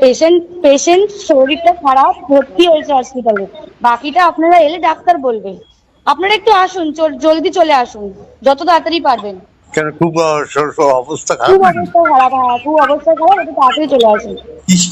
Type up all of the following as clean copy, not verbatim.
Patient patient শরীরটা খারাপ, ভর্তি হয়েছে হসপিটালে, বাকিটা আপনারা এলে ডাক্তার বলবে। আপনারা একটু আসুন, জলদি চলে আসুন, যত তাড়াতাড়ি পারবেন। কেন খুব অবস্থা খারাপ খুব নাকি? অবস্থা খারাপ, হ্যাঁ খুব অবস্থা খারাপ, একটু তাড়াতাড়ি চলে আসুন।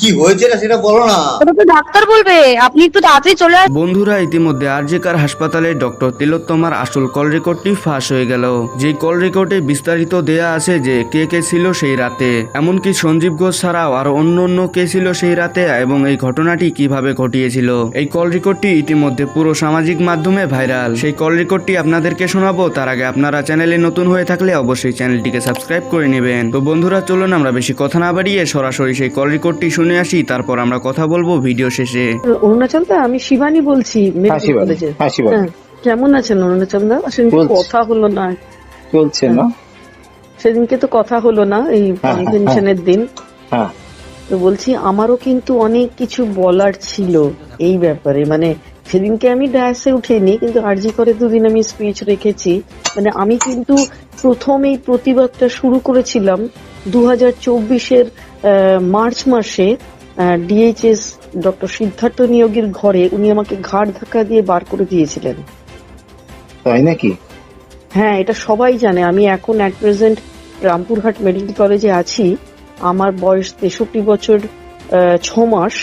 কি হয়েছে না সেটা বলো না। ওটা তো ডাক্তার বলবে, আপনি একটু তাড়াতাড়ি চলে আসুন। বন্ধুরা, ইতিমধ্যে আরজিকর হাসপাতালে ডক্টর তিলোত্তমার আসল কল রেকর্ডটি ফাঁস হয়ে গেল। যেই কল রেকর্ডে বিস্তারিত দেয়া আছে যে কে কে ছিল সেই রাতে, এমনকি সঞ্জীব ঘোষ ছাড়াও আরো অন্য কে ছিল সেই রাতে এবং এই ঘটনাটি কিভাবে ঘটিয়েছিল। এই কল রেকর্ডটি ইতিমধ্যে পুরো সামাজিক মাধ্যমে ভাইরাল। সেই কল রেকর্ডটি আপনাদেরকে শোনাবো, তার আগে আপনারা চ্যানেলে নতুন হয়ে থাকলে অবশ্যই চ্যানেলটিকে সাবস্ক্রাইব করে নেবেন। তো বন্ধুরা, চলুন আমরা বেশি কথা না বাড়িয়ে সরাসরি সেই কল রেকর্ডটি শুনে আসি, তারপর আমরা কথা বলবো ভিডিও শেষে। অরুণাচল দা, আমি শিবানী বলছি মেডিকেল কলেজে। কেমন আছেন অরুণাচল দা? সেদিনকে কথা হলো না, চলছে না? সেদিনকে তো কথা হলো না, এই কনভেনশনের দিন। তো বলছি আমারও কিন্তু অনেক কিছু বলার ছিল এই ব্যাপারে। মানে সেদিনকে আমি ডায়াসে উঠিনি, কিন্তু আরজি করে দুদিন আমি স্পিচ রেখেছি। মানে আমি কিন্তু প্রথম এই প্রতিবাদটা শুরু করেছিলাম 2024-এর মার্চ মাসে। ডিএইচএস ডক্টর সিদ্ধার্থ নিয়োগীর ঘরে উনি আমাকে ঘাড় ধাক্কা দিয়ে বার করে দিয়েছিলেন। তাই নাকি? হ্যাঁ, এটা সবাই জানে। আমি এখন অ্যাট প্রেজেন্ট রামপুরহাট মেডিকেল কলেজে আছি। আমার বয়স 63 বছর 6 মাস।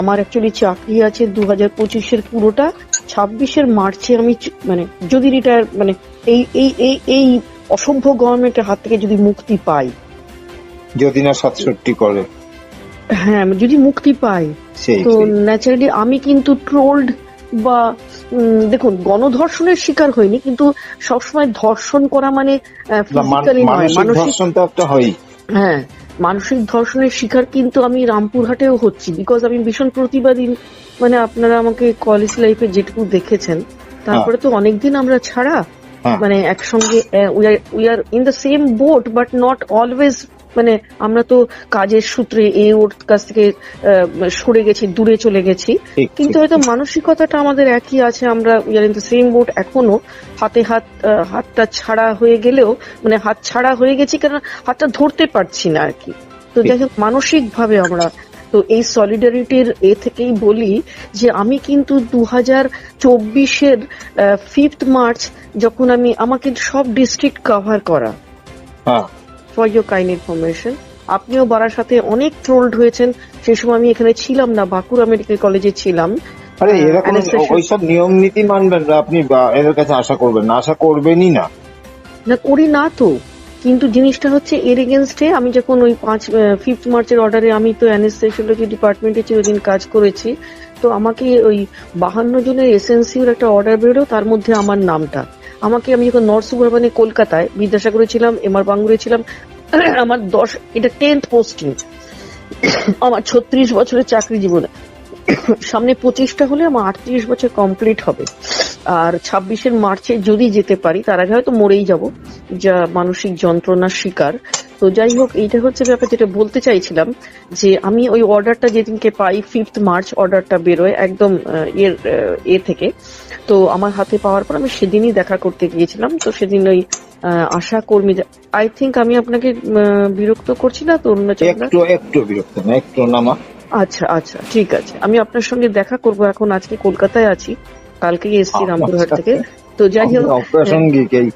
আমার অ্যাকচুয়ালি চাকরি আছে 2025-এর পুরোটা। 26-এর মার্চে আমি মানে যদি রিটায়ার, মানে এই এই এই এই অসভ্য গভর্নমেন্টের হাত থেকে যদি মুক্তি পাই, যদি না 67 করে, হ্যাঁ যদি মুক্তি পাই, তো ন্যাচারালি আমি কিন্তু ট্রোলড বা দেখুন, গণধর্ষণের শিকার হয়নি, কিন্তু সবসময় ধর্ষণ করা মানে ফিজিক্যালি নয়, মানসিক। হ্যাঁ, মানসিক ধর্ষণের শিকার কিন্তু আমি রামপুরহাটেও হচ্ছি, বিকজ আমি ভীষণ প্রতিবাদী। মানে আপনারা আমাকে কলেজ লাইফে যেটুকু দেখেছেন, তারপরে তো অনেকদিন আমরা ছাড়া, মানে একসঙ্গে we are in the same boat, but not always. মানে আমরা তো কাজের সূত্রে ওর কাছ থেকে সরে গেছি, দূরে চলে গেছি, কিন্তু হয়তো মানসিকতাটা আমাদের একই আছে। আমরা we are in the same boat এখনো। হাতটা ছাড়া হয়ে গেলেও, মানে হাত ছাড়া হয়ে গেছি কারণ হাতটা ধরতে পারছি না আর কি। তো যাই হোক, মানসিক ভাবে আমরা তো এই সলিডারিটির থেকেই বলি যে আমি কিন্তু 2024-এর 5th মার্চ, যখন আমাকে সব ডিস্ট্রিক্ট কভার করা, ফর ইউর কাইন্ড ইনফরমেশন। আপনিও বারাসাতে অনেক ট্রোলড হয়েছেন, সেই সময় আমি এখানে ছিলাম না, বাঁকুড়া মেডিকেল কলেজে ছিলাম। আরে এরকম ওইসব নিয়ম নীতি মানবেন না আপনি, এদের কাছে আশা করবেন না, আশা করবেনই না। না করি না তো, কিন্তু জিনিসটা হচ্ছে এর এগেনস্টে আমি যখন ওই 5th মার্চের অর্ডারে, আমি তো অ্যানেস্থেসিওলজি ডিপার্টমেন্টে চিরদিন কাজ করেছি, তো আমাকে ওই 52 জনের এসএনসির একটা অর্ডার বেরো, তার মধ্যে আমার নামটা। আমি যখন নর্থ সুবারবানে কলকাতায় বিদ্যাসাগরে ছিলাম, এমআর বাঙ্গুরে ছিলাম, আমার 10 10th পোস্টিং আমার 36 বছরের চাকরি জীবনে। সামনে 25টা হলে আমার 38 বছর কমপ্লিট হবে। আর 26-এর মার্চে যদি যেতে পারি, তার আগে হয়তো মরেই যাব, যা মানসিক যন্ত্রণার শিকার। তো যাই হোক, এইটা হচ্ছে ব্যাপার যেটা বলতে চাইছিলাম, যে আমি ওই অর্ডারটা যেদিনকে পাই, 5th মার্চ অর্ডারটা বেরোয় একদম থেকে। তো আমার হাতে পাওয়ার পর আমি সেদিনই দেখা করতে গিয়েছিলাম। তো সেদিন ওই আশা কর্মী, আই থিঙ্ক আমি আপনাকে বিরক্ত করছি না তো? একটু বিরক্ত না, একটু নামা। আচ্ছা আচ্ছা, ঠিক আছে, আমি আপনার সঙ্গে দেখা করব। এখন আজকে কলকাতায় আছি, কালকেই এসছি রামপুরহাট থেকে। তো যাই হোক, অপ্রাসঙ্গিক এই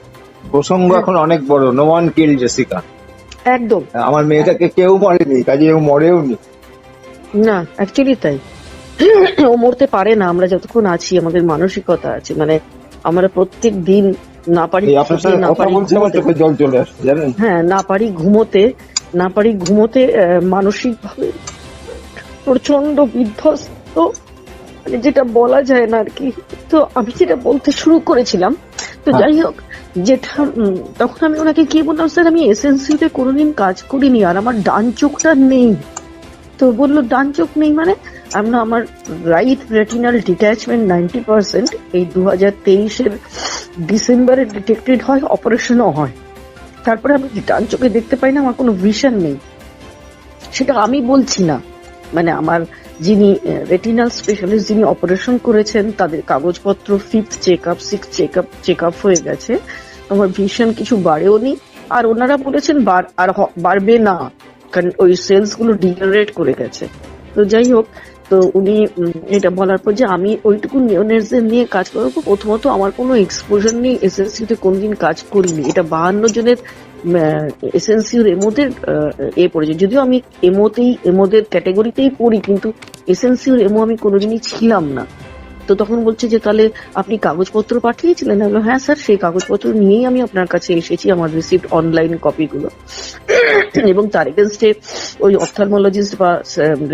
প্রসঙ্গ এখন অনেক বড়। নো ওয়ান কিল জেসিকা। একদম, আমার মেয়েটাকে কেউ মারেনি, কাজে ও মরেও নি। না অ্যাকচুয়ালি তাই, ও মরতে পারে না। আমরা যতক্ষণ আছি, আমাদের মানসিকতা আছে। মানে আমরা প্রত্যেক দিন না পারি, জল চলে আসছে জানেন। হ্যাঁ, না পারি ঘুমোতে মানসিক ভাবে প্রচন্ড বিধ্বস্ত, মানে যেটা বলা যায় না আর কি। তো আমি যেটা বলতে শুরু করেছিলাম, তো যাই হোক, যেটা তখন আমি ওনাকে কি বললাম, স্যার আমি এসএনসিতে কোনোদিন কাজ করিনি, আর আমার ডান চোখটা নেই। তো বললো ডান চোখ নেই মানে? আমার রাইট রেটিনাল ডিট্যাচমেন্ট 90%, এই 2023-এর ডিসেম্বরে ডিটেক্টেড হয়, অপারেশনও হয়। তারপরে আমি ডান চোখে দেখতে পাই না, আমার কোনো ভিশন নেই। সেটা আমি বলছি না, মানে আমার যিনি রেটিনাল স্পেশালিস্ট, যিনি অপারেশন করেছেন, তাদের কাগজপত্র 5th চেকআপ 6th চেকআপ হয়ে গেছে। আমার ভিশন কিছু বাড়েও নি, আর ওনারা বলেছেন আর বাড়বে না, কারণ ওই সেলস গুলো ডিজেনারেট করে গেছে। তো যাই হোক, তো উনি এটা বলার পর যে আমি ওইটুকু নিওনেটসদের নিয়ে কাজ করবো, প্রথমত আমার কোনো এক্সপোজার নেই, এসএসসিতে কোনদিন কাজ করিনি, এটা 52 জনের এসএনসির এমোদের পড়েছে, যদিও আমি এমোদের ক্যাটাগরিতেই পড়ি, কিন্তু এসএনসির এমো আমি কোনোদিনই ছিলাম না। তো তখন বলছে যে তাহলে আপনি কাগজপত্র পাঠিয়েছিলেন? আমি বললাম হ্যাঁ স্যার, সেই কাগজপত্র নিয়েই আমি আপনার কাছে এসেছি, আমার রিসিভড অনলাইন কপিগুলো, এবং তার এগেনস্টে ওই অপথ্যালমোলজিস্ট বা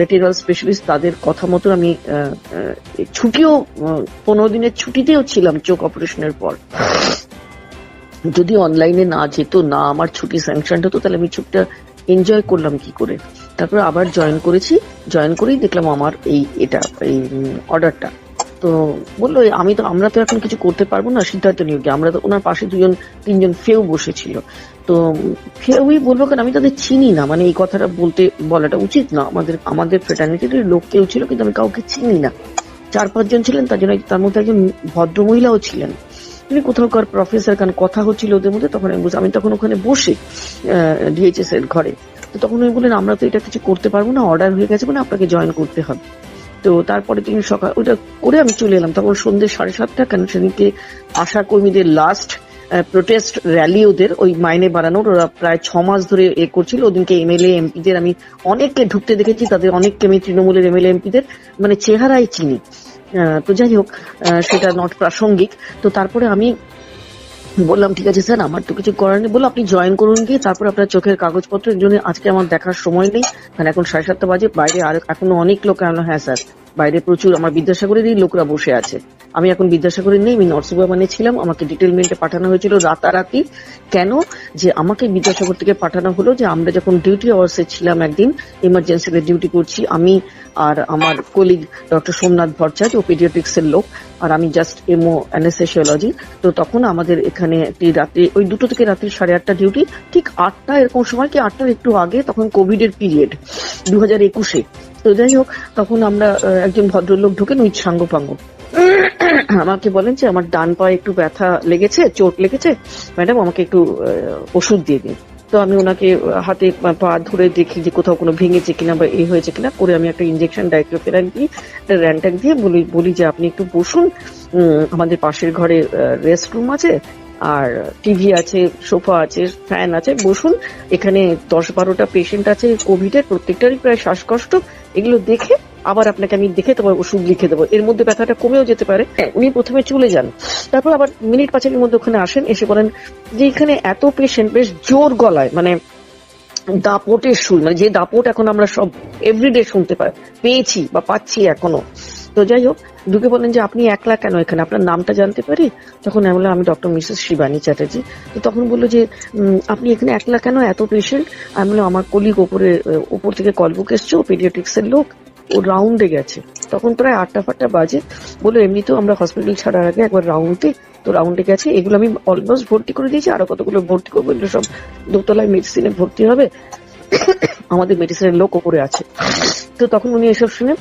রেটিনাল স্পেশালিস্ট তাদের কথা মতো আমি ছুটিও 15 দিনের ছুটিতেও ছিলাম চোখ অপারেশনের পর। যদি অনলাইনে না যেত, না আমার ছুটি স্যাংশন হতো, তাহলে আমি ছুটিটা এনজয় করলাম কি করে। তারপরে আবার জয়েন করেছি, জয়েন করেই দেখলাম আমার এই অর্ডারটা। তো বললো আমরা তো এখন কিছু করতে পারবো না সিদ্ধার্থ নিয়োগে, আমরা তো ওনার পাশে 2-3 ফেউ বসেছিল। তো ফেউই বলবো কেন, আমি তাদের চিনি না, মানে এই কথাটা বলাটা উচিত না, আমাদের ফ্রেটার্নিটির লোক কেউ ছিল কিন্তু আমি কাউকে চিনি না। 4-5 জন ছিলেন, তার মধ্যে একজন ভদ্রমহিলাও ছিলেন, তিনি কোথাওকার প্রফেসর, কারণ কথা হচ্ছিল ওদের মধ্যে। তখন আমি তখন ওখানে বসে ডিএইচএস এর ঘরে, তো তখন উনি বললেন আমরা তো এটা কিছু করতে পারবো না, অর্ডার হয়ে গেছে, মানে আপনাকে জয়েন করতে হবে। তো তারপরে তিনি সকাল ওইটা করে আমি চলে এলাম, তখন সন্ধ্যে 7:30, কারণ সেদিনকে আশা কর্মীদের লাস্ট প্রোটেস্ট র্যালি, ওদের ওই মাইনে বাড়ানোর, ওরা প্রায় 6 মাস ধরে করছিল। ওদিনকে এমএলএ এমপিদের আমি অনেককে ঢুকতে দেখেছি, তাদের অনেককে আমি তৃণমূলের এমএলএ এমপিদের মানে চেহারাই চিনি। তো যাই হোক, সেটা নট প্রাসঙ্গিক। তো তারপরে আমি বললাম ঠিক আছে স্যার, আমার তো কিছু করার নেই। বললো আপনি জয়েন করুন গিয়ে, তারপর আপনার চোখের কাগজপত্রের জন্য আজকে আমার দেখার সময় নেই, কারণ এখন 7:30 বাজে, বাইরে আর এখনো অনেক লোক। হ্যাঁ স্যার, বাইরে প্রচুর আমার বিদ্যাসাগরেরই লোকরা বসে আছে, আমি এখন বিদ্যাসাগরে নেই, আমি নরসিংহবানে ছিলাম। আমাকে ডিটেলমেন্টে পাঠানো হয়েছিল রাতারাতি। কেন যে আমাকে বিদ্যাসাগর থেকে পাঠানো হলো, যে আমরা যখন ডিউটি আওয়ার্সে ছিলাম, একদিন ইমার্জেন্সিতে ডিউটি করছি আমি আর আমার কলিগ ডক্টর সোমনাথ ভট্টাচার্য, ও পেডিয়াট্রিক্স এর লোক, আর আমি জাস্ট এমও অ্যানেস্থেসিওলজি। তো তখন আমাদের এখানে একটি রাত্রি ওই 2টো থেকে রাত্রি 8:30 ডিউটি, ঠিক 8টা এরকম সময় কি 8টার একটু আগে, তখন কোভিড এর পিরিয়ড 2021-এ। তো যাই হোক, তখন আমরা একজন ভদ্রলোক ঢুকেন উইথ সাঙ্গপাঙ্গ, আমাকে বলেন যে আমার ডান পায়ে একটু ব্যথা লেগেছে, চোট লেগেছে ম্যাডাম, আমাকে একটু ওষুধ দিয়ে দিন। তো আমি ওনাকে হাতে পা ধরে দেখি যে কোথাও কোনো ভেঙেছে কিনা বা এই হয়েছে কিনা, করে আমি একটা ইনজেকশন ডাইক্লোফেনাক দিয়ে, একটা র্যান্টাক দিয়ে বলি যে আপনি একটু বসুন, আমাদের পাশের ঘরে রেস্ট রুম আছে, আর টিভি আছে, সোফা আছে, ফ্যান আছে, বসুন, এখানে 10-12টা পেশেন্ট আছে কোভিডের, প্রত্যেকটারই প্রায় শ্বাসকষ্ট, এগুলো দেখে আবার আপনাকে আমি দেখে তোমার ওষুধ লিখে দেবো, এর মধ্যে ব্যথাটা কমেও যেতে পারে। উনি প্রথমে চলে যান, তারপর আবার মিনিট 5-এর মধ্যে ওখানে আসেন, এসে বলেন যে এখানে এত পেশেন্ট, বেশ জোর গলায়, মানে দাপটের সুর, মানে যে দাপট এখন আমরা সব এভরিডে শুনতে পেয়েছি বা পাচ্ছি এখনো। তো যাই হোক, ঢুকে বলেন যে আপনি একলা কেন এখানে, আপনার নামটা জানতে পারি? তখন আমি বললাম আমি ডক্টর মিসেস শিবানী চ্যাটার্জি। তো তখন বললো যে আপনি এখানে একলা কেন, এত পেশেন্ট? আমি বললাম আমার কলিগ ওপর থেকে কলবুক এসছে, ও পেডিয়াট্রিক্স এর লোক, ও রাউন্ডে গেছে। তখন প্রায় 8টা বাজে। বলে এমনিতেও আমরা হসপিটাল ছাড়ার আগে একবার রাউন্ডে গেছে, এগুলো আমি অলমোস্ট ভর্তি করে দিয়েছি, আরো কতগুলো ভর্তি করবো, এগুলো সব দোতলায় মেডিসিনে ভর্তি হবে, আমাদের মেডিসিনের লোক ওপরে আছে। তো তখন উনি এসব শুনে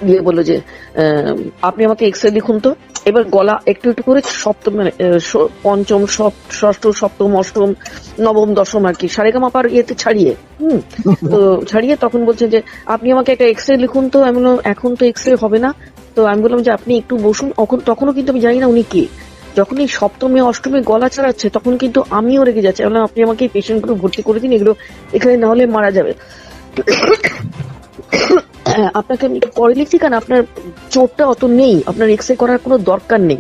গিয়ে বললো যে আপনি আমাকে এক্সরে লিখুন তো। এবার গলা একটু একটু করে সপ্তম, মানে পঞ্চম, ষষ্ঠ, সপ্তম, অষ্টম, নবম, দশম আর কি, সারেগামাপার ইয়েতে ছাড়িয়ে তো ছাড়িয়ে তখন বলছে যে আপনি আমাকে একটা এক্সরে লিখুন তো। আমি বললাম এখন তো এক্সরে হবে না। তো আমি বললাম যে আপনি একটু বসুন। তখনও কিন্তু আমি জানি না উনি কে। যখন এই সপ্তমে অষ্টমে গলা ছাড়াচ্ছে তখন কিন্তু আমিও রেগে যাচ্ছি। বললাম আপনি আমাকে এই পেশেন্ট গুলো ভর্তি করে দিন, এগুলো এখানে না হলে মারা যাবে। আপনাকে আমি পরে লিখছি, কারণ আপনার চোটটা অত নেই, আপনার এক্সরে করার কোনো দরকার নেই।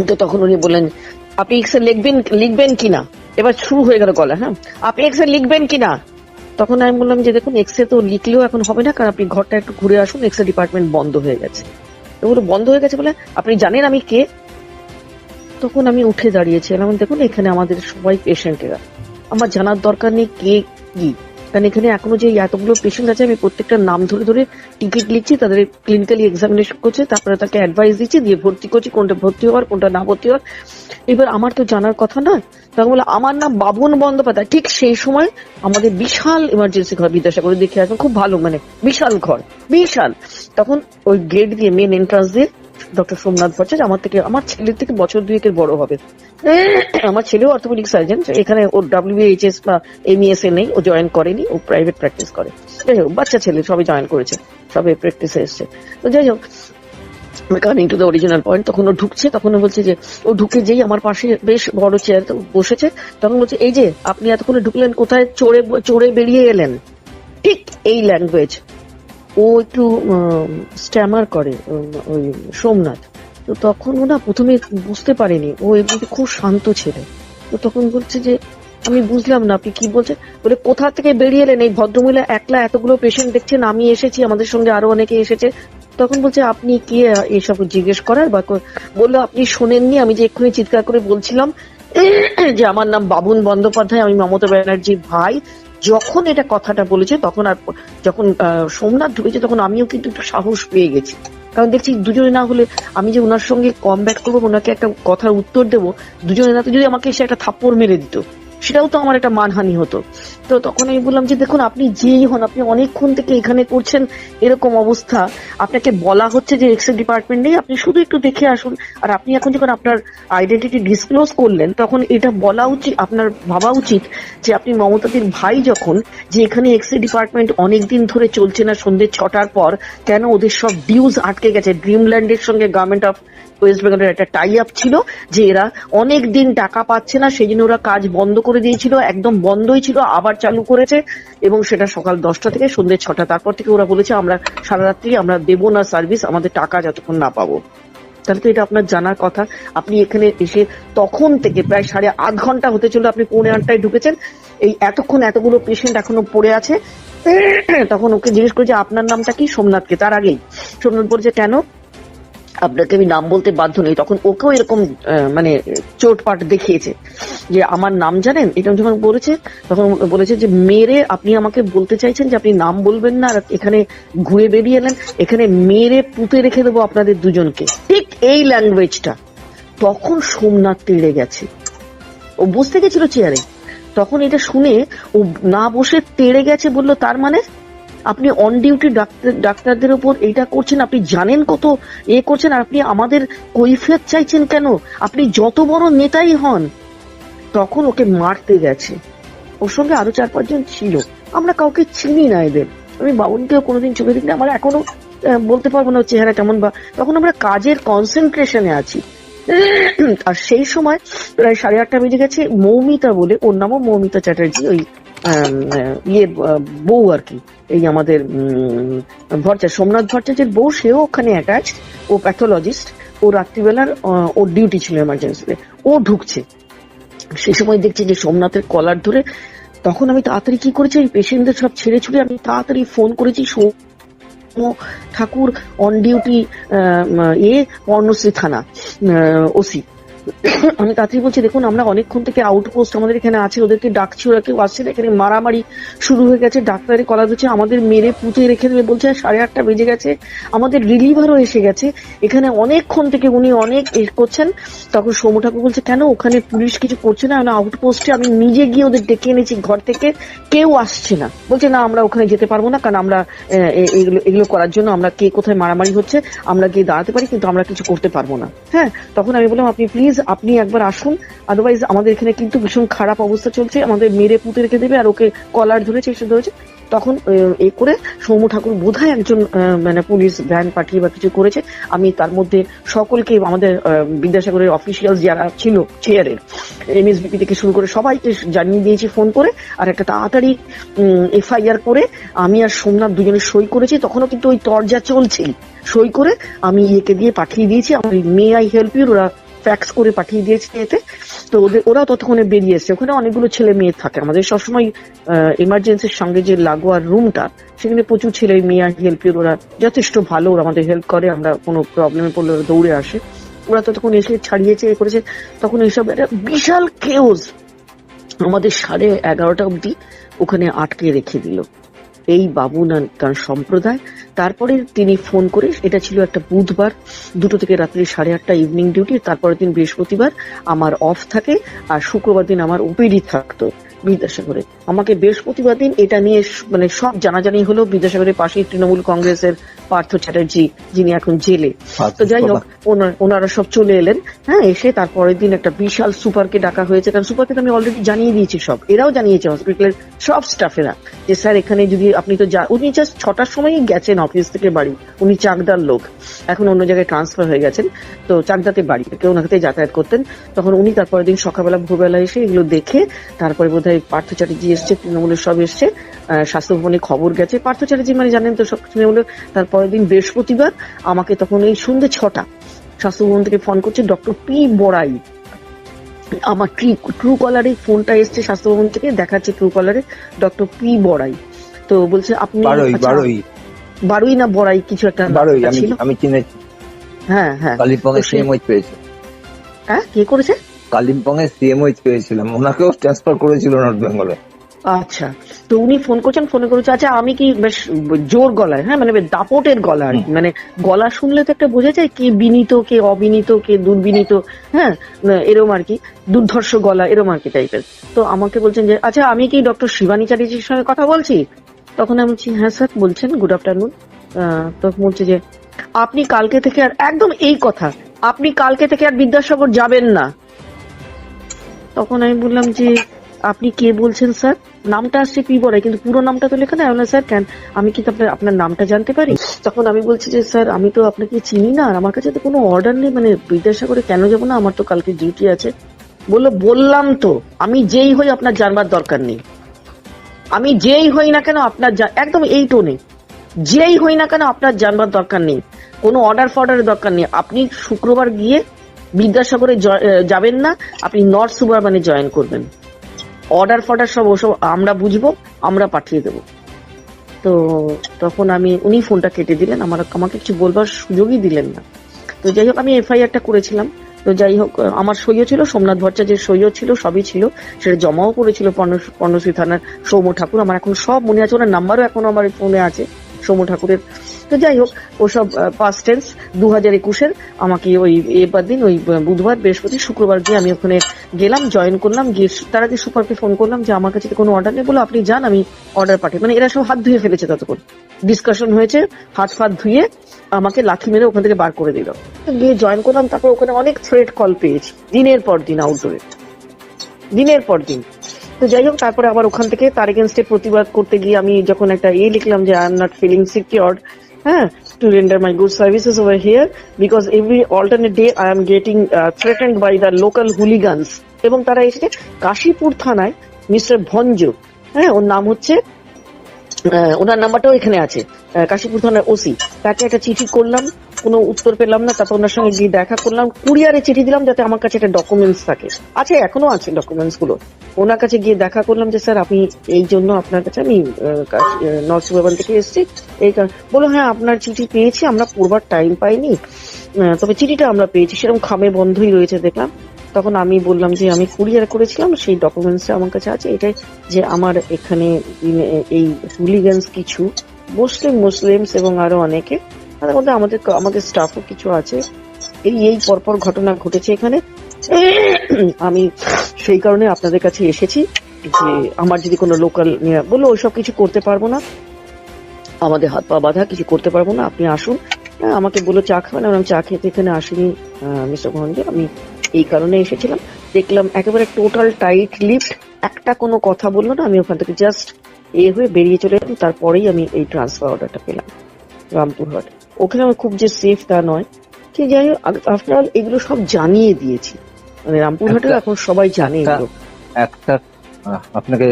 তো তখন উনি বললেন আপনি এক্সরে লিখবেন কিনা। এবার শুরু হয়ে গেল গলা, হ্যাঁ আপনি এক্সরে লিখবেন কিনা। তখন আমি বললাম যে দেখুন এক্সরে তো লিখলেও এখন হবে না, কারণ আপনি ঘরটা একটু ঘুরে আসুন, এক্সরে ডিপার্টমেন্ট বন্ধ হয়ে গেছে। ওগুলো বন্ধ হয়ে গেছে বলে আপনি জানেন আমি কে? তখন আমি উঠে দাঁড়িয়েছিলাম, দেখুন এখানে আমাদের সবাই পেশেন্টেরা, আমার জানার দরকার নেই কে কি, কারণ এখানে এখনো যে এতগুলো পেশেন্ট আছে আমি প্রত্যেকটা নাম ধরে ধরে টিকিট লিখছি, তাদের ক্লিনিক্যালি এক্সামিনেশন করছে, তারপরে তাকে অ্যাডভাইস দিচ্ছি, দিয়ে ভর্তি করছি, কোনটা ভর্তি হওয়ার কোনটা না ভর্তি হওয়ার। এবার আমার তো জানার কথা না। তখন বলে আমার নাম বাবুন বন্দ্যোপাধ্যায়। ঠিক সেই সময় আমাদের বিশাল ইমার্জেন্সি ঘর, বিদ্যাসাগরে দেখে আসবেন, খুব ভালো, মানে বিশাল ঘর, বিশাল। তখন ওই গেট দিয়ে, মেন এন্ট্রান্স দিয়ে ডক্টর সোমনাথ ভট্টাচার্য, আমার ছেলের থেকে বছর 2-এর বড় হবে, আমার ছেলেও অর্থোপেডিক সার্জন, এখানে ওর WBHS বা MES নেই, ও জয়েন করেনি, ও প্রাইভেট প্র্যাকটিস করে। যাই হোক, বাচ্চা ছেলে সবাই জয়েন করেছে, সবাই প্র্যাকটিসে এসছে। তো যাই হোক, coming to the original point, তখন ও ঢুকছে, তখন ও বলছে যে, ও ঢুকে যেই আমার পাশে বেশ বড় চেয়ার বসেছে, তখন বলছে, এই যে আপনি এতক্ষণে ঢুকলেন কোথায়, চড়ে চড়ে বেরিয়ে এলেন, ঠিক এই ল্যাঙ্গুয়েজ। ও একটু স্ট্যামার করে, ওই সোমনাথ। তো তখন ও না প্রথমে বুঝতে পারেনি, ও এমনিতে খুব শান্ত ছেলে। তো তখন বলছে যে, আমি বুঝলাম না আপনি কি বলছেন। বলে, কোথা থেকে বেরিয়ে এলেন? এই ভদ্রমহিলা একলা এতগুলো পেশেন্ট দেখছেন, আমি এসেছি, আমাদের সঙ্গে আরো অনেকে এসেছে। তখন বলছে, আপনি কি এসব জিজ্ঞেস করার? বা বললো, আপনি শোনেননি আমি যে এক্ষুনি চিৎকার করে বলছিলাম যে আমার নাম বাবুন বন্দ্যোপাধ্যায়, আমি মমতা ব্যানার্জির ভাই। যখন এটা কথাটা বলেছে তখন, আর যখন সোমনাথ ঢুকেছে, তখন আমিও কিন্তু একটু সাহস পেয়ে গেছি। কারণ দেখছি দুজনে না হলে আমি যে ওনার সঙ্গে কমব্যাক করবো, ওনাকে একটা কথার উত্তর দেবো, দুজনে না তো যদি আমাকে এসে একটা থাপ্পড় মেরে দিত, সেটাও তো আমার একটা মানহানি হতো। তো তখন আমি বললাম যে, দেখুন আপনি যেই হন, আপনি অনেকক্ষণ থেকে এখানে করছেন, এরকম অবস্থা, আপনাকে বলা হচ্ছে যে এক্স ডিপার্টমেন্ট নেই, আপনি শুধু একটু দেখে আসুন। আর আপনি এখন যখন আপনার আইডেন্টিটি ডিসক্লোজ করলেন, তখন এটা বলা উচিত, আপনার ভাবা উচিত যে আপনি মমতাদির ভাই যখন, যে এখানে এক্স ডিপার্টমেন্ট অনেকদিন ধরে চলছে না সন্ধ্যে 6টার পর, কেন ওদের সব ডিউজ আটকে গেছে। ড্রিমল্যান্ডের সঙ্গে গভর্নমেন্ট অফ ওয়েস্ট বেঙ্গলের একটা টাই আপ ছিল যে এরা অনেক দিন টাকা পাচ্ছে না, সেই জন্য ওরা কাজ বন্ধ করে দিয়েছিল, একদম বন্ধই ছিল, আবার চালু করেছে, এবং সেটা সকাল 10টা থেকে সন্ধ্যে 6টা। তারপর থেকে ওরা বলেছে, আমরা সারা রাত্রি আমরা দেবো না সার্ভিস, আমাদের টাকা যতক্ষণ না পাবো। তাহলে তো এটা আপনার জানার কথা। আপনি এখানে এসে তখন থেকে প্রায় 8.5 ঘন্টা হতে চলো, আপনি 7:45 ঢুকেছেন, এই এতক্ষণ এতগুলো পেশেন্ট এখনো পড়ে আছে। তখন ওকে জিজ্ঞেস করেছে, আপনার নামটা কি? সোমনাথকে। তার আগেই সোমনাথ বলছে, কেন আপনাকে আমি নাম বলতে বাধ্য নই। তখন ওকেও এরকম মানে চোটপাট দেখিয়েছে যে, আমার নাম জানেন, এটা যখন বলেছে, তখন বলেছে যে, মেরে আপনি আমাকে বলতে চাইছেন যে আপনি নাম বলবেন না, আর এখানে ঘুরে বেরিয়ে এলেন, এখানে মেরে পুঁতে রেখে দেবো আপনাদের দুজনকে, ঠিক এই ল্যাঙ্গুয়েজটা। তখন সোমনাথ তেড়ে গেছে, ও বসতে গেছিল চেয়ারে, তখন এটা শুনে ও না বসে তেড়ে গেছে। বললো, তার মানে আপনি অন ডিউটি ডাক্তারদের উপর এইটা করছেন, আপনি জানেন কত করছেন, আর আপনি আমাদের কৈফিয়ত চাইছেন কেন? আপনি যত বড় নেতাই হন। তখন ওকে মারতে গেছে। ওর সঙ্গে আরো 4-5 জন ছিল, আমরা কাউকে চিনি না এদের, আমি বাবুনকেও কোনোদিন চোখে দেখি না, আমার এখনো বলতে পারবো না চেহারা কেমন, বা তখন আমরা কাজের কনসেন্ট্রেশনে আছি। আর সেই সময় প্রায় 8:30 বেজে গেছে। মৌমিতা বলে, ওর নামও মৌমিতা চ্যাটার্জি, ওই বউ আর কি, এই আমাদের সোমনাথ ভট্টাচার্যের বউ, সেও ওখানে অ্যাটাচ, ও প্যাথোলজিস্ট, ও রাত্রিবেলার ওর ডিউটি ছিল এমার্জেন্সিতে, ও ঢুকছে। সেই সময় দেখছি যে সোমনাথের কলার ধরে, তখন আমি তাড়াতাড়ি কি করেছি, ওই পেশেন্টদের সব ছেড়ে ছুড়ে আমি তাড়াতাড়ি ফোন করেছি ঠাকুর অন ডিউটি পর্ণশ্রী থানা ওসি। আমি তাড়াতাড়ি বলছি, দেখুন আমরা অনেকক্ষণ থেকে আউটপোস্ট আমাদের এখানে আছে, ওদেরকে ডাকছি, ওরা কেউ আসছে না, এখানে মারামারি শুরু হয়ে গেছে, ডাক্তারের কলা দিচ্ছে, আমাদের মেরে পুঁতে রেখে দেবে বলছে। 8:30 বেজে গেছে, আমাদের রিলিভারও এসে গেছে, এখানে অনেকক্ষণ থেকে উনি অনেক করছেন। তখন সৌম্য ঠাকুর বলছে, কেন ওখানে পুলিশ কিছু করছে না? আউটপোস্টে আমি নিজে গিয়ে ওদের ডেকে এনেছি ঘর থেকে, কেউ আসছে না। বলছে, না আমরা ওখানে যেতে পারবো না, কারণ আমরা এগুলো করার জন্য আমরা কে কোথায় মারামারি হচ্ছে আমরা গিয়ে দাঁড়াতে পারি, কিন্তু আমরা কিছু করতে পারবো না। হ্যাঁ, তখন আমি বললাম, আপনি প্লিজ আপনি একবার আসুন, আদারওয়াইজ আমাদের এখানে কিন্তু ভীষণ খারাপ অবস্থা চলছে, আমাদের মেরে পুঁতে রেখে দেবে। আর ওকে কলার ধরেছে, এসে ধরেছে। তখন করে সৌম্য ঠাকুর বোধহয় একজন মানে পুলিশ ভ্যান পাঠিয়ে বা কিছু করেছে। আমি তার মধ্যে সকলকে, আমাদের বিদ্যাসাগরের অফিসিয়াল যারা ছিল চেয়ারের, MSBP থেকে শুরু করে সবাইকে জানিয়ে দিয়েছি ফোন করে, আর একটা তাড়াতাড়ি FIR করে আমি আর সোমনাথ দুজনে সই করেছি। তখনও কিন্তু ওই তরজা চলছেই, সই করে আমি ইয়েকে দিয়ে পাঠিয়ে দিয়েছি, আমার মে আই হেল্প ইউ, ওরা ফ্যাক্স করে পাঠিয়ে দিয়েছে এতে। তো ওরাও ততক্ষণে বেরিয়ে এসছে। ওখানে অনেকগুলো ছেলে মেয়ে থাকে, আমাদের সবসময় এমার্জেন্সির সঙ্গে যে লাগোয়া রুমটা, সেখানে প্রচুর ছেলে মেয়ে হেল্প, ওরা যথেষ্ট ভালো, ওরা আমাদের হেল্প করে, আমরা কোনো প্রবলেমে পড়লে ওরা দৌড়ে আসে। ওরা ততক্ষণ এসে ছাড়িয়েছে, করেছে। তখন এইসব একটা বিশাল কেওস আমাদের 11:30 অব্দি ওখানে আটকে রেখে দিল এই বাবুন তার সম্প্রদায়। তারপরে তিনি ফোন করে, এটা ছিল একটা বুধবার, 2টো থেকে রাত্রি 8:30 ইভিনিং ডিউটি। তারপরের দিন বৃহস্পতিবার আমার অফ থাকে, আর শুক্রবার দিন আমার ওপিডি থাকতো বিদ্যাসাগরে। আমাকে বৃহস্পতিবার দিন এটা নিয়ে মানে সব জানাজানি হলো। বিদ্যাসাগরের পাশে তৃণমূল কংগ্রেসের পার্থ চ্যাটার্জি, যিনি এখন জেলে। তো যাই হোক, ওনারা সব চলে এলেন। হ্যাঁ, এসে তারপরের দিন একটা বিশাল সুপারকে ডাকা হয়েছে, কারণ সুপারকে তো আমি অলরেডি জানিয়ে দিয়েছি সব, এরাও জানিয়েছে হসপিটালের সব স্টাফেরা, যে স্যার এখানে যদি আপনি তো উনি জাস্ট 6টার সময়ই গেছেন অফিস থেকে বাড়ি, উনি চাকদার লোক, এখন অন্য জায়গায় ট্রান্সফার হয়ে গেছেন, তো চাকদাতে বাড়ি কেউ ওনাকে যাতায়াত করতেন। তখন উনি তারপরের দিন সকালবেলা ভোরবেলা এসে এগুলো দেখে তারপরে বোধহয় পার্থ চ্যাটার্জি এসছে, তৃণমূলের সব এসছে, স্বাস্থ্য ভবনে খবর গেছে। পার্থ চ্যাটার্জি মানে জানেন তো সব তৃণমূলের। তারপরের দিন বৃহস্পতিবার আমাকে তখন এই সন্ধ্যে 6টা স্বাস্থ্য ভবন থেকে ফোন করছে ডক্টর পি বড়াই। আমার ট্রু কলারে ফোনটা এসছে স্বাস্থ্য ভবন থেকে, দেখাচ্ছে ট্রু কলারে ডক্টর পি বড়াই। তো বলছে আপনি বারুই না বড়াই কিছু একটা ছিল, আমি চিনেছি। হ্যাঁ হ্যাঁ, কালিম্পং এর সিএমওইচ পেয়েছে। হ্যাঁ কে করেছে? কালিম্পং এর সিএমওইচ পেয়েছিলাম, ওনাকেও ট্রান্সফার করেছিল নর্থ বেঙ্গলে। আচ্ছা, তো উনি ফোন করছেন, ফোনে করেছে। আচ্ছা, আমি কি বেশ জোর গলায়, হ্যাঁ মানে দাপটের গলা আর কি, মানে গলা শুনলে তো একটা বোঝা যায় কে বিনীত কে অবিনীত কে দুর্বিনীত, হ্যাঁ এরম আর কি, দুর্ধর্ষ গলা এরম আর কি টাইপের। তো আমাকে বলছেন যে আচ্ছা আমি কি ডক্টর শিবানী চ্যাটার্জির সঙ্গে কথা বলছি? তখন আমি বলছি হ্যাঁ স্যার বলছেন, গুড আফটারনুন। তখন বলছে যে আপনি কালকে থেকে আর, একদম এই কথা, আপনি কালকে থেকে আর বিদ্যাসাগর যাবেন না। তখন আমি বললাম যে আপনি কে বলছেন স্যার? নামটা আসছে পি বড়াই, কিন্তু পুরো নামটা তো লেখা নেই। না স্যার কেন, আমি কি আপনার নামটা জানতে পারি? তখন আমি বলছি যে স্যার আমি তো আপনাকে চিনি না, আর আমার কাছে তো কোনো অর্ডার নেই, মানে বিদ্যাসাগরে কেন যাবো না, আমার তো কালকে ডিউটি আছে। বললাম তো আমি যেই হই আপনার জানবার দরকার নেই, আমি যেই হই না কেন আপনার একদম এই টোনে, যেই হই না কেন আপনার জানবার দরকার নেই, কোনো অর্ডার ফর্ডারের দরকার নেই। আপনি শুক্রবার গিয়ে বিদ্যাসাগরে যাবেন না, আপনি নর্থ সুবারবানে জয়েন করবেন। অর্ডার ফর্ডার সব ওসব আমরা বুঝবো, আমরা পাঠিয়ে দেবো। তো তখন উনি ফোনটা কেটে দিলেন, আমাকে কিছু বলবার সুযোগই দিলেন না। তো যাই হোক, আমি এফআইআরটা করেছিলাম। তো যাই হোক, আমার সইও ছিল, সোমনাথ ভট্টাচার্যের সইও ছিল, সবই ছিল, সেটা জমাও করেছিল পর্ণশ্রী থানার সৌম্য ঠাকুর। আমার এখন সব মনে আছে, ওনার নাম্বারও এখনো আমার ফোনে আছে সৌম্য ঠাকুরের। তো যাই হোক, ওসব পাস্ট টেন্স। 2021-এর আমাকে ওই এবার দিন ওই বুধবার বৃহস্পতি শুক্রবার গিয়ে আমি ওখানে গেলাম, জয়েন করলাম। গিয়ে তার আগে সুপারকে ফোন করলাম যে আমার কাছে কোনো অর্ডার নেই, বলো আপনি যান আমি অর্ডার পাঠাই। মানে এরা সব হাত ধুয়ে ফেলেছে, ততক্ষণ ডিসকাশন হয়েছে, হাত ফাত ধুয়ে আমাকে লাথি মেরে ওখান থেকে বার করে দিল। গিয়ে জয়েন করলাম। তারপর ওখানে অনেক থ্রেট কল পেয়েছি, দিনের পর দিন আউটডোরে, দিনের পর দিন। তো যাই হোক, তারপরে আবার ওখান থেকে তার এগেনস্টে প্রতিবাদ করতে গিয়ে আমি যখন একটা লিখলাম যে I am not feeling secured, হ্যাঁ, to render my good services over here because every alternate day I am getting threatened by the local hooligans। এবং তারা এসেছে কাশীপুর থানায়, মিস্টার ভঞ্জ, হ্যাঁ ওর নাম হচ্ছে, ওনার নাম্বারটাও এখানে আছে, কাশীপুর থানার ওসি, তাকে একটা চিঠি করলাম, কোনো উত্তর পেলাম না। তারপর ওনার সঙ্গে গিয়ে দেখা করলাম, কুরিয়ারে চিঠি দিলাম যাতে আমার কাছে একটা ডকুমেন্টস থাকে, আছে এখনো আছে ডকুমেন্টস গুলো। ওনার কাছে গিয়ে দেখা করলাম যে স্যার আপনি এই জন্য আপনার কাছে আমি নর্থ সুবারবান থেকে এসেছি, এই বলো হ্যাঁ আপনার চিঠি পেয়েছি, আমরা পড়বার টাইম পাইনি, তবে চিঠিটা আমরা পেয়েছি, সেরকম খামে বন্ধই রয়েছে দেখলাম। তখন আমি বললাম যে আমি কুরিয়ার করেছিলাম, সেই ডকুমেন্টসটা আমার কাছে আছে, এটাই যে আমার এখানে এই হুলিগানস কিছু মুসলিমস এবং আরো অনেকে, তাদের মধ্যে আমাদের স্টাফও কিছু আছে, এই পরপর ঘটনা ঘটেছে এখানে। আমি সেই কারণে আপনাদের কাছে এসেছি যে আমার যদি কোনো লোকাল বললো ওইসব কিছু করতে পারবো না, আমাদের হাত পা বাঁধা, কিছু করতে পারবো না, আপনি আসুন। আমাকে বললো চা খাবেন, আমি চা খেতে এখানে আসিনি মিস্টার ভঞ্জ, আমি এই কারণে এসেছিলাম। দেখলাম একেবারে টোটাল টাইট লিফট, একটা কোনো কথা বললো না, আমি ওখান থেকে জাস্ট হয়ে বেরিয়ে চলে এলাম। তারপরেই আমি এই ট্রান্সফার অর্ডারটা পেলাম রামপুরহাট। ওখানে আমার খুব যে সেফ তা নয়, ঠিক যাই হোক, আফটার অল এগুলো সব জানিয়ে দিয়েছি, মানে রামপুরহাটের এখন সবাই জানে এগুলো। একটা আপনাকে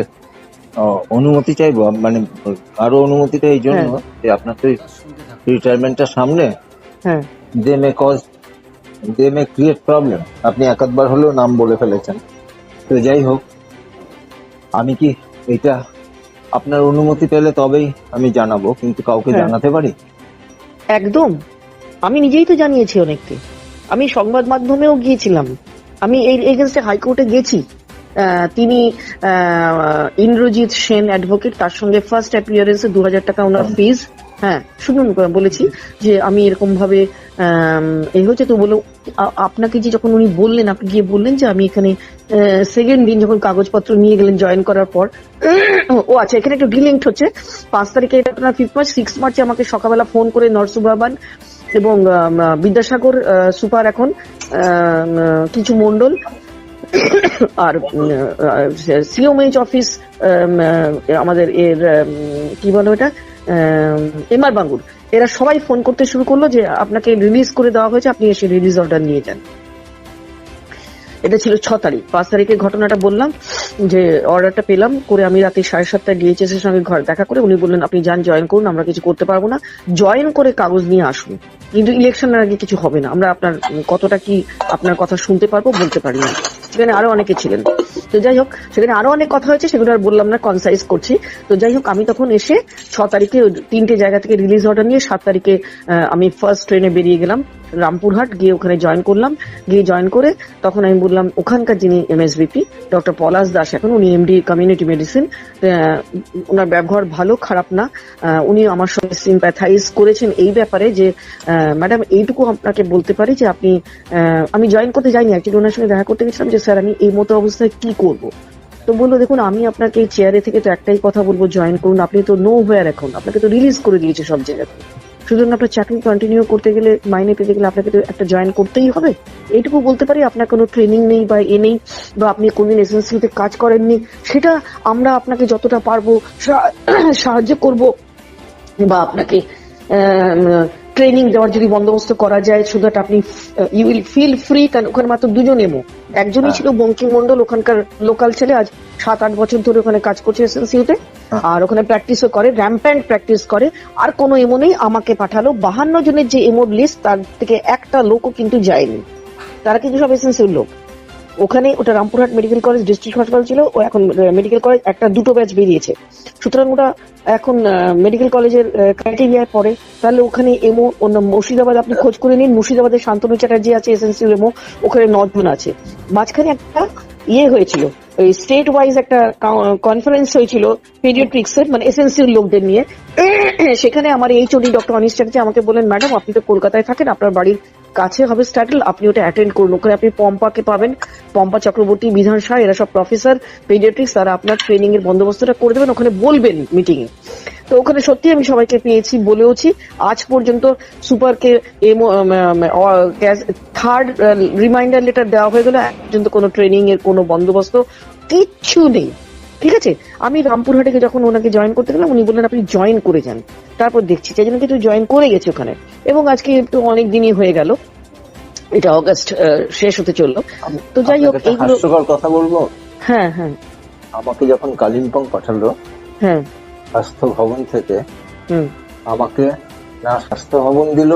অনুমতি চাইবো, মানে আরো অনুমতিটা এই জন্য যে আপনার তো রিটায়ারমেন্টটা সামনে, হ্যাঁ দে মে ক্রিয়েট প্রবলেম। আপনি একাধবার হলেও নাম বলে ফেলেছেন। তো যাই হোক, আমি কি এটা আপনার অনুমতি পেলে তবেই আমি জানাবো, কিন্তু কাউকে জানাতে পারি? একদম, আমি নিজেই তো জানিয়েছি অনেককে, আমি সংবাদ মাধ্যমেও গিয়েছিলাম, আমি এই এগেনস্টে হাইকোর্টে গেছি। তিনি ইন্দ্রজিৎ সেন অ্যাডভোকেট, তার সঙ্গে ফার্স্ট অ্যাপিয়ারেন্সে 2000 টাকা ওনার ফিজ। হ্যাঁ শুনুন, বলেছি যে আমি এরকম ভাবে এই হচ্ছে, তো বলো আপনাকে যে যখন উনি বললেন, আপনি গিয়ে বললেন যে আমি এখানে সেকেন্ড দিন যখন কাগজপত্র নিয়ে গেলেন জয়েন করার পর, ও আচ্ছা এখানে একটু ডিলিংট হচ্ছে, 5 তারিখে এটা আপনার 5 মার্চ, 6 মার্চে আমাকে সকালবেলা ফোন করে নরসুবাবান এবং বিদ্যাসাগর সুপার এখন কিছু মন্ডল আর সিওমএইচ অফিস আমাদের এর কি বলো এটা এমআর বাঙ্গুর, এরা সবাই ফোন করতে শুরু করলো যে আপনাকে রিলিজ করে দেওয়া হয়েছে, আপনি এসে রিলিজ অর্ডার নিয়ে যান। এটা ছিল 6 তারিখ। 5 তারিখের ঘটনাটা বললাম যে অর্ডারটা পেলাম করে আমি রাতে 7:30 ডিএইচএস এর সঙ্গে ঘর দেখা করে উনি বললেন আপনি যান জয়েন করুন, আমরা কিছু করতে পারবো না, জয়েন করে কাগজ নিয়ে আসুন, কিন্তু ইলেকশনের আগে কিছু হবে না, আমরা আপনার কতটা কি আপনার কথা শুনতে পারবো বলতে পারি না। সেখানে আরো অনেকে ছিলেন, তো যাই হোক সেখানে আরো অনেক কথা হয়েছে, সেগুলো আর বললাম না, কনসাইজ করছি। তো যাই হোক আমি তখন এসে 6 তারিখে 3টে জায়গা থেকে রিলিজ অর্ডার নিয়ে 7 তারিখে আমি ফার্স্ট ট্রেনে বেরিয়ে গেলাম রামপুরহাট, গিয়ে ওখানে জয়েন করলাম। গিয়ে জয়েন করে তখন আমি বললাম ওখানকার যিনি এমএসভিপি ডক্টর পলাশ দাস, এখন উনি এমডি কমিউনিটি মেডিসিন, ওনার ব্যবহার ভালো খারাপ না, উনি আমার সঙ্গে সিম্প্যাথাইজ করেছেন এই ব্যাপারে যে ম্যাডাম এইটুকু আপনাকে বলতে পারি যে আপনি, আমি জয়েন করতে যাইনি, অ্যাকচুয়ালি ওনার সঙ্গে দেখা করতে গেছিলাম যে স্যার আমি এই মতো অবস্থায় কি করব। তো বললো দেখুন আমি আপনাকে এই চেয়ারে থেকে তো একটাই কথা বলবো, জয়েন করুন, আপনি তো নো হোয়ার, এখন আপনাকে তো রিলিজ করে দিয়েছে সব জায়গাতে, সুতরাং আপনার চাকরি কন্টিনিউ করতে গেলে, মাইনে পেতে গেলে আপনাকে তো একটা জয়েন করতেই হবে। এইটুকু বলতে পারি, আপনার কোনো ট্রেনিং নেই বা এ নেই, বা আপনি কোনদিন এসএনসিতে কাজ করেননি, সেটা আমরা আপনাকে যতটা পারবো সাহায্য করব, বা আপনাকে ট্রেনিং দেওয়ার যদি বন্দোবস্ত করা যায় সো দ্যাট আপনি ইউ উইল ফিল ফ্রি। কারণ ওখানে মাত্র 2জন এমো, একজনই ছিল বঙ্কিমমন্ডল, ওখানকার লোকাল ছেলে, আজ 7-8 বছর ধরে ওখানে কাজ করছে এসএনসিউতে, আর ওখানে প্র্যাকটিসও করে, র্যাম্প্যান্ট প্র্যাকটিস করে। আর কোনো এমো নেই, আমাকে পাঠালো 52 জনের যে এমোর লিস্ট, তার থেকে একটা লোকও কিন্তু যায়নি, তারা কিন্তু সব এসএনসির লোক। ওখানে ওটা রামপুরহাট মেডিকেল কলেজ ডিস্ট্রিক্ট হাসপাতাল ছিল, ও এখন মেডিকেল কলেজ একটা 2টো ব্যাচ বেরিয়েছে, সুতরাং ওটা এখন মেডিকেল কলেজের ক্রাইটেরিয়ায় পড়ে। তাহলে ওখানে এমও অন্য মুর্শিদাবাদ আপনি খোঁজ করে নিন, মুর্শিদাবাদের শান্তনু চ্যাটার্জি আছে এসএনসি এমও, ওখানে 9 জন আছে। মাঝখানে একটা হয়েছিল, ওই স্টেট ওয়াইজ একটা কনফারেন্স হয়েছিল পেডিয়াট্রিক্স এর, মানে এসএনসির লোকদের নিয়ে। সেখানে আমার এইচওডি ডক্টর অনিশ চ্যাটার্জি আমাকে বলেন ম্যাডাম আপনি তো কলকাতায় থাকেন, আপনার বাড়ির কাছে হবে স্ট্যাটল, আপনি ওটা অ্যাটেন্ড করুন, ওখানে আপনি পম্পাকে পাবেন, পম্পা চক্রবর্তী, বিধান শাহ, এরা সব প্রফেসর পেডিয়াট্রিক্স, তারা আপনার ট্রেনিং এর বন্দোবস্তটা করে দেবেন, ওখানে বলবেন মিটিং এ। তো ওখানে সত্যি আমি সবাইকে পেয়েছি, বলেওছি। আজ পর্যন্ত সুপারকে থার্ড রিমাইন্ডার লেটার দেওয়া হয়ে গেল, আজ পর্যন্ত কোনো ট্রেনিং এর কোনো বন্দোবস্ত কিচ্ছু নেই। ঠিক আছে, আমি রামপুরহাটে যখন ওনাকে জয়েন করতে গেলাম উনি বললেন আপনি জয়েন করে যান, তারপর দেখছি, সেই জন্য কিন্তু জয়েন করে গেছে ওখানে, এবং আজকে একটু অনেক দিনই হয়ে গেল, এটা অগাস্ট শেষ হতে চললো। তো যাই হোক এইগুলো হাস্যকর কথা বলবো। হ্যাঁ হ্যাঁ, আমাকে যখন কালিম্পং পাঠালো হ্যাঁ স্বাস্থ্য ভবন থেকে, হুম আমাকে না স্বাস্থ্য ভবন দিল,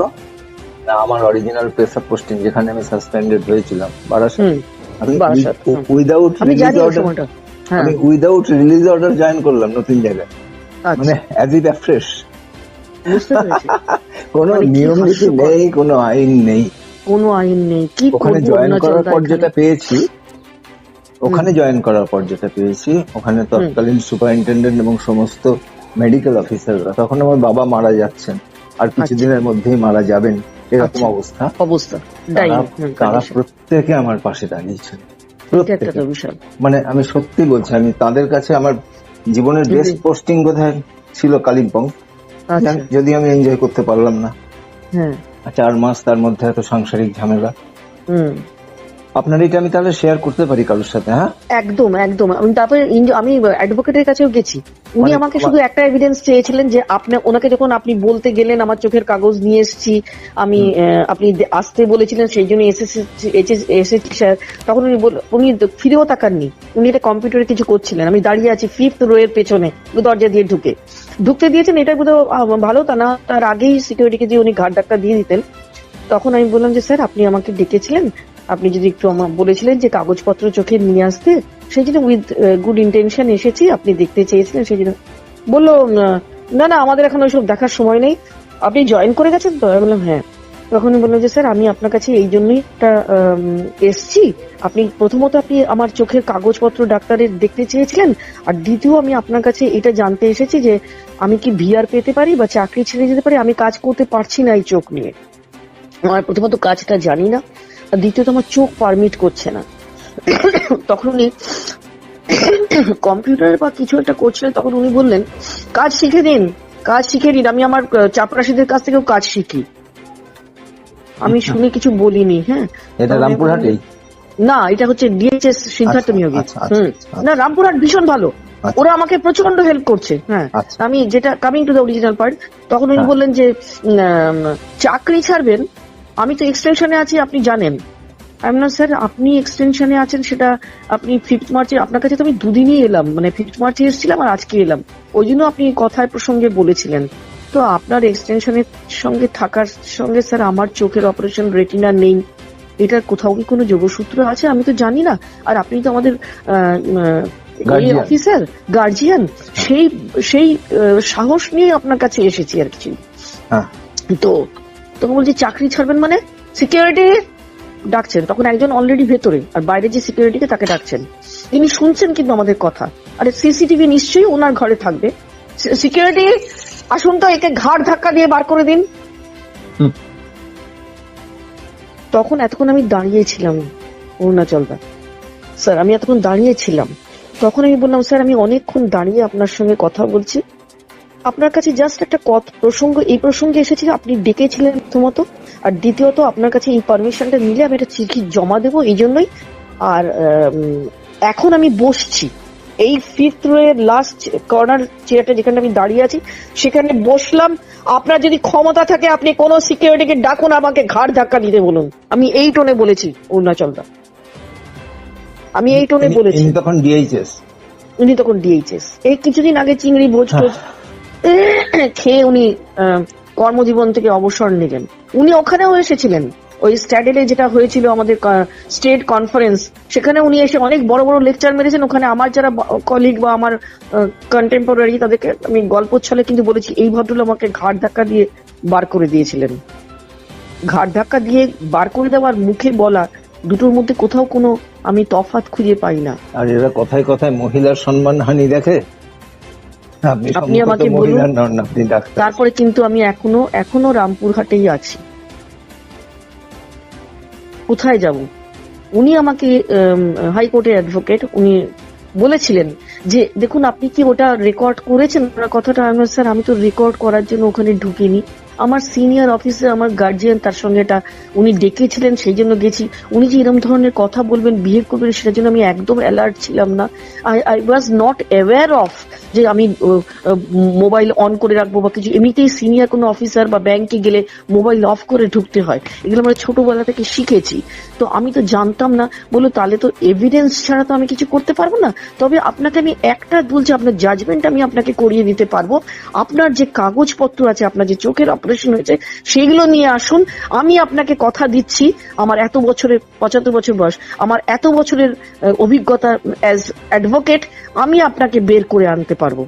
না আমার অরিজিনাল পেশা পোস্টিং যেখানে আমি সাসপেন্ডেড হয়েছিলাম বারাসাত, হুম, আমি বারাসাত, উইদাউট আমি রিলিজ জানি ওই অর্ডার, সময়টা। হ্যাঁ আমি উইদাউট রিলিজ অর্ডার জয়েন করলাম নতুন জায়গায়, মানে আচ্ছা, অ্যাজ ইট ফ্রেশ। বুঝতে পেরেছি, কোনো মানে কি নিয়ম নীতি হাস্যকর। নেই, কোনো আইন নেই। কোনো আইন নেই, কি ওখানে করবো জয়েন অরুণাচল করার দা পর এখানে? যেটা পেয়েছি, ওখানে তৎকালীন সুপারিনটেন্ডেন্ট এবং সমস্ত মেডিকেল অফিসাররা, তখন আমার বাবা মারা যাচ্ছেন, আর কিছুদিনের মধ্যেই মারা যাবেন, এরকম আচ্ছা। অবস্থা। তারা প্রত্যেকে আমার পাশে দাঁড়িয়েছেন, প্রত্যেকে। বিশাল, মানে আমি সত্যি বলছি, আমি তাদের কাছে আমার জীবনের বেস্ট পোস্টিং বোধহয় ছিল কালিম্পং, আচ্ছা, যদি আমি এনজয় করতে পারলাম না। হ্যাঁ 4 মাস তার মধ্যে এত সাংসারিক ঝামেলা। হুম, আপনার এটা আমি তাহলে শেয়ার করতে পারি কারোর সাথে? হ্যাঁ, একদম একদম। আমি তারপরে আমি অ্যাডভোকেটের কাছেও গেছি, উনি মানে আমাকে শুধু একটা এভিডেন্স চেয়েছিলেন যে ওনাকে যখন আপনি বলতে গেলেন আমার চোখের কাগজ নিয়ে এসেছি আমি, আপনি আসতে বলেছিলেন সেই জন্য এসেছি স্যার, তখন উনি ফিরেও তাকাননি, উনি এটা কম্পিউটারে কিছু করছিলেন, আমি দাঁড়িয়ে আছি 5th রো এর পেছনে, দরজা দিয়ে ঢুকতে দিয়েছেন, এটা বোধহয় ভালো, তা না তার আগেই সিকিউরিটিকে দিয়ে উনি ঘাট ধাক্কা দিয়ে দিতেন। তখন আমি বললাম যে স্যার আপনি আমাকে ডেকেছিলেন, আপনি যদি একটু আমার বলেছিলেন যে কাগজপত্র চোখে নিয়ে আসতে, সেই জন্য উইথ গুড ইন্টেনশন এসেছি, আপনি দেখতে চেয়েছিলেন সেই জন্য। বললো না না আমাদের এখন ওইসব দেখার সময় নেই, আপনি জয়েন করে গেছেন তো? আমি বললাম হ্যাঁ। তখনই বললো যে স্যার আমি আপনার কাছে এই জন্যই এসছি, আপনি প্রথমত আপনি আমার চোখের কাগজপত্র ডাক্তারের দেখতে চেয়েছিলেন, আর দ্বিতীয় আমি আপনার কাছে এটা জানতে এসেছি যে আমি কি ভিআর পেতে পারি বা চাকরি ছেড়ে যেতে পারি, আমি কাজ করতে পারছি না এই চোখ নিয়ে, আমার প্রথমত কাজটা জানি না, আর দ্বিতীয়ত আমার চোখ পারমিট করছে না। তখন উনি কম্পিউটারে বা কিছু একটা করছিলেন, তখন উনি বললেন কাজ শিখে দিন, কাজ শিখে দিন। আমি আমার চাপরাশিদের কাছ থেকেও কাজ শিখি। আমি শুনে কিছু বলিনি। হ্যাঁ, এটা রামপুরহাটেই? না, এটা হচ্ছে ডিএইচএস সিদ্ধার্থ নিয়োগী। না, রামপুরহাট ভীষণ ভালো, ওরা আমাকে প্রচন্ড হেল্প করছে। হ্যাঁ, আমি যেটা coming to the original part, তখন উনি বললেন যে চাকরি ছাড়বেন, আমি তো এক্সটেনশনে আছি, আপনি জানেন। আমি না স্যার, আপনি এক্সটেনশনে আছেন সেটা আপনি 5th মার্চে, আপনার কাছে তো আমি দুদিনই এলাম, মানে 5th মার্চে এসেছিলাম আর আজকে এলাম, ওই জন্য আপনি কথায় প্রসঙ্গে বলেছিলেন। তো আপনার এক্সটেনশনের সঙ্গে থাকার সঙ্গে স্যার আমার চোখের অপারেশন রেটিনা নেই, এটার কোথাও কি কোনো যোগসূত্র আছে আমি তো জানি না। আর আপনি তো আমাদের অফিসার, গার্জিয়ান, সেই সেই সাহস নিয়ে আপনার কাছে এসেছি আর কিছু। তো তখন বলছি চাকরি ছাড়বেন মানে? সিকিউরিটি ডাকছেন, তখন একজন অলরেডি ভেতরে, আর বাইরে যে সিকিউরিটিকে তাকে ডাকছেন। তিনি শুনছেন কিন্তু আমাদের কথা। আরে সিসিটিভি নিশ্চয়ই ওনার ঘরে থাকবে। সিকিউরিটি আসুন তো, একে ঘাড় ধাক্কা দিয়ে বার করে দিন। তখন এতক্ষণ আমি দাঁড়িয়েছিলাম অরুণাচলদা, স্যার আমি এতক্ষণ দাঁড়িয়েছিলাম। তখন আমি বললাম স্যার আমি অনেকক্ষণ দাঁড়িয়ে আপনার সঙ্গে কথা বলছি, আপনার কাছে জাস্ট একটা প্রসঙ্গ, এই প্রসঙ্গে এসেছি, আপনি ডেকেছিলেন প্রথমত, আর দ্বিতীয়ত আপনার কাছে এই পারমিশনটা নিলে আমি একটা চিঠি জমা দেবো, এই জন্যই। আর এখন আমি বসছি এই 5th রোয়ের লাস্ট কর্নার চেয়ারটা যেখানে আমি দাঁড়িয়ে আছি, সেখানে বসলাম। আপনার যদি ক্ষমতা থাকে আপনি কোন সিকিউরিটিকে ডাকুন, আমাকে ঘাড় ধাক্কা দিতে বলুন। আমি এই টোনে বলেছি অরুণাচলদা, আমি এই টোনে বলেছি। তখন ডিএইচএস, উনি তখন ডিএইচএস। এই কিছুদিন আগে চিংড়ি ভোজ টোজ খেয়ে উনি কর্মজীবন থেকে অবসর নিলেন। উনি ওখানেও এসেছিলেন, ওই স্ট্যাডেলে যেটা হয়েছিল আমাদের স্টেট কনফারেন্স, সেখানে উনি এসে অনেক বড় বড় লেকচার মেরেছেন। ওখানে আমার যারা কলিগ বা আমার কন্টেম্পোরারি, তাদেরকে আমি গল্প ছলে কিন্তু বলেছি, এই ভদ্রলোক আমাকে ঘাড় ধাক্কা দিয়ে বার করে দিয়েছিলেন। ঘাড় ধাক্কা দিয়ে বার করে দেওয়ার মুখে বলা, দুটোর মধ্যে কোথাও কোনো আমি তফাৎ খুঁজে পাই না। আর এরা কথায় কথায় মহিলার সম্মানহানি দেখে। আপনি আমাকে বলুন, তারপরে কিন্তু আমি এখনো রামপুরহাটেই আছি, কোথায় যাব? উনি আমাকে হাইকোর্টের অ্যাডভোকেট, উনি বলেছিলেন যে দেখুন আপনি কি ওটা রেকর্ড করেছেন কথাটা? স্যার আমি তো রেকর্ড করার জন্য ওখানে ঢুকিনি, আমার সিনিয়র অফিসার, আমার গার্জিয়ান, তার সঙ্গে এটা উনি ডেকেছিলেন, সেই জন্য গেছি। উনি যে এরকম ধরনের কথা বলবেন, বিহেভ করবেন, সেটার জন্য আমি একদম অ্যালার্ট ছিলাম না। I was not aware of যে আমি মোবাইল অন করে রাখবো বা কিছু। এমনিতেই সিনিয়র কোনো অফিসার বা ব্যাংকে গেলে মোবাইল অফ করে ঢুকতে হয়, এগুলো আমরা ছোটবেলা থেকে শিখেছি। তো আমি তো জানতাম না। বলো তাহলে তো এভিডেন্স ছাড়া তো আমি কিছু করতে পারবো না। তবে আপনাকে আমি একটা বলছি, আপনার জাজমেন্ট আমি আপনাকে করিয়ে দিতে পারবো। আপনার যে কাগজপত্র আছে, আপনার যে চোখের অপারেশন হয়েছে, সেগুলো নিয়ে আসুন। আমি আপনাকে কথা দিচ্ছি, আমার এত বছরের 75 বছর বয়স, আমার এত বছরের অভিজ্ঞতা অ্যাজ অ্যাডভোকেট, আমি আপনাকে বের করে আনতে পারবো।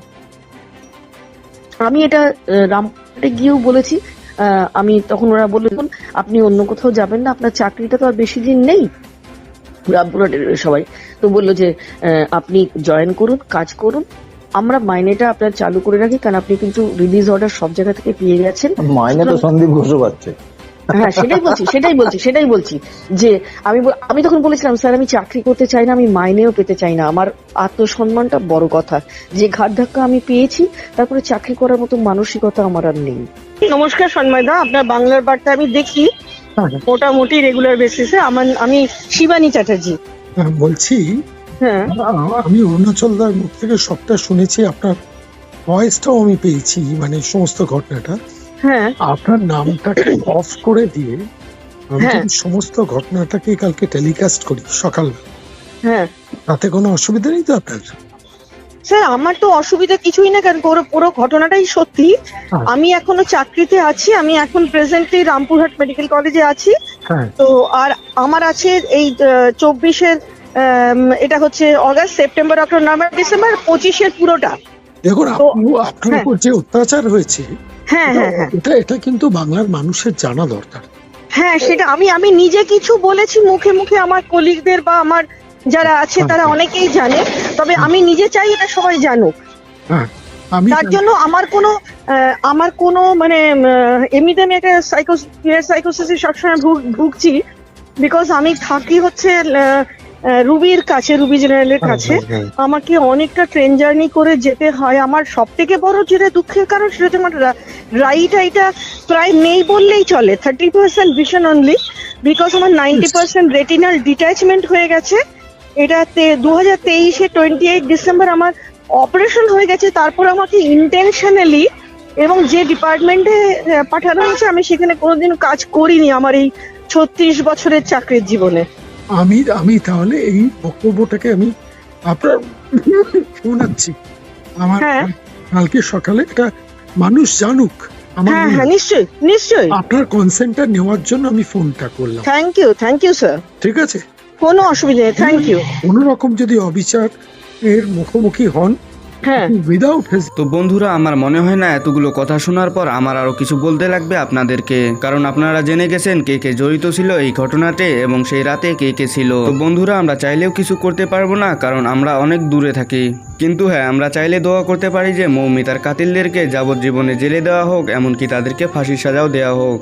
আমি এটা রামপুরহাটে গিয়েও বলেছি। আমি তখন ওরা বললেন আপনি অন্য কোথাও যাবেন না, আপনার চাকরিটা তো আর বেশি দিন নেই। রামপুরহাটের সবাই তো বললো যে আপনি জয়েন করুন, কাজ করুন, আমরা মাইনেটা আপনার চালু করে রাখি, কারণ আপনি কিন্তু রিলিজ অর্ডার সব জায়গা থেকে পেয়ে গেছেন। মাইনে তো সন্দীপ ঘোষও পাচ্ছে। হ্যাঁ, সেটাই বলছি যে আমি তখন বলেছিলাম স্যার আমি চাকরি করতে চাই না, আমি মাইনেও পেতে চাই না, আমার আত্মসম্মানটা বড় কথা। যে ঘাট ধাক্কা আমি পেয়েছি, তারপরে চাকরি করার মতো মানসিকতা আমার আর নেই। নমস্কার সন্ময়দা, আপনার বাংলার বার্তা আমি দেখি মোটামুটি রেগুলার বেসিসে। আমি শিবানী চ্যাটার্জি বলছি। হ্যাঁ, আমি অরুণাচলদার মুখ থেকে সবটা শুনেছি, আপনার ভয়েসটাও আমি পেয়েছি, মানে সমস্ত ঘটনাটা। হ্যাঁ, আপনার নামটাকে অফ করে দিয়ে আমি যদি সমস্ত ঘটনাটাকে কালকে টেলিকাস্ট করি সকালবেলা, হ্যাঁ, তাতে কোনো অসুবিধা নেই তো আপনার? স্যার আমার তো অসুবিধা কিছুই না, কারণ পুরো ঘটনাটাই সত্যি। আমি এখনো চাকরিতে আছি, আমি এখন প্রেজেন্টলি রামপুরহাট মেডিকেল কলেজে আছি। তো আর আমার আছে এই 24-এর, এটা হচ্ছে August, September, October, November, December, 25-এর পুরোটা। দেখুন আপনার উপর যে অত্যাচার হয়েছে, হ্যাঁ, এটা কিন্তু বাংলার মানুষের জানা দরকার। হ্যাঁ, সেটা আমি নিজে কিছু বলেছি মুখে মুখে, আমার কলিগদের বা আমার যারা আছে তারা অনেকেই জানে, তবে আমি নিজে চাই এটা সবাই জানুক। তার জন্য আমার কোনো মানে এমনিতে আমি একটা সাইকোসিসে সবসময় ভুগছি, বিকজ আমি থাকি হচ্ছে রুবির কাছে, রুবি জেনারেলের কাছে। আমাকে অনেকটা ট্রেন জার্নি করে যেতে হয়। আমার সব থেকে বড় যেটা দুঃখের কারণ সেটা হচ্ছে আমার রাইট আইটা প্রায় নেই বললেই চলে, 30% ভিশন অনলি, বিকজ আমার 90% রেটিনাল ডিট্যাচমেন্ট হয়ে গেছে। এটাতে 2023-এ 28 ডিসেম্বর আমার অপারেশন হয়ে গেছে। তারপর আমাকে ইন্টেনশনালি এবং যে ডিপার্টমেন্টে পাঠানো হয়েছে আমি সেখানে কোনোদিন কাজ করিনি আমার এই 36 বছরের চাকরির জীবনে। আমি তাহলে এই বক্তব্যটাকে আমি আপনার শোনাচ্ছি। আমার হ্যাঁ। কালকে সকালে এটা মানুষ জানুক। আমার হ্যাঁ মনে হ্যাঁ, হয় নিশ্চয়ই নিশ্চয়ই। আপনার কনসেন্টটা নেওয়ার জন্য আমি ফোনটা করলাম। Thank you sir. ঠিক আছে, কোনো অসুবিধা নেই, থ্যাংক ইউ। কোন রকম যদি অবিচার এর মুখোমুখি হন, হ্যাঁ উইদাউট তো বন্ধুরা, আমার মনে হয় না এতগুলো কথা শোনার পর আমার আরো কিছু বলতে লাগবে আপনাদেরকে, কারণ আপনারা জেনে গেছেন কে কে জড়িত ছিল এই ঘটনাতে এবং সেই রাতে কে কে ছিল। তো বন্ধুরা, আমরা চাইলেও কিছু করতে পারবো না, কারণ আমরা অনেক দূরে থাকি। কিন্তু হ্যাঁ, আমরা চাইলে দোয়া করতে পারি যে মৌমিতার কাতিলদেরকে যাবজ্জীবনে জেলে দেওয়া হোক, এমনকি তাদেরকে ফাঁসির সাজাও দেওয়া হোক।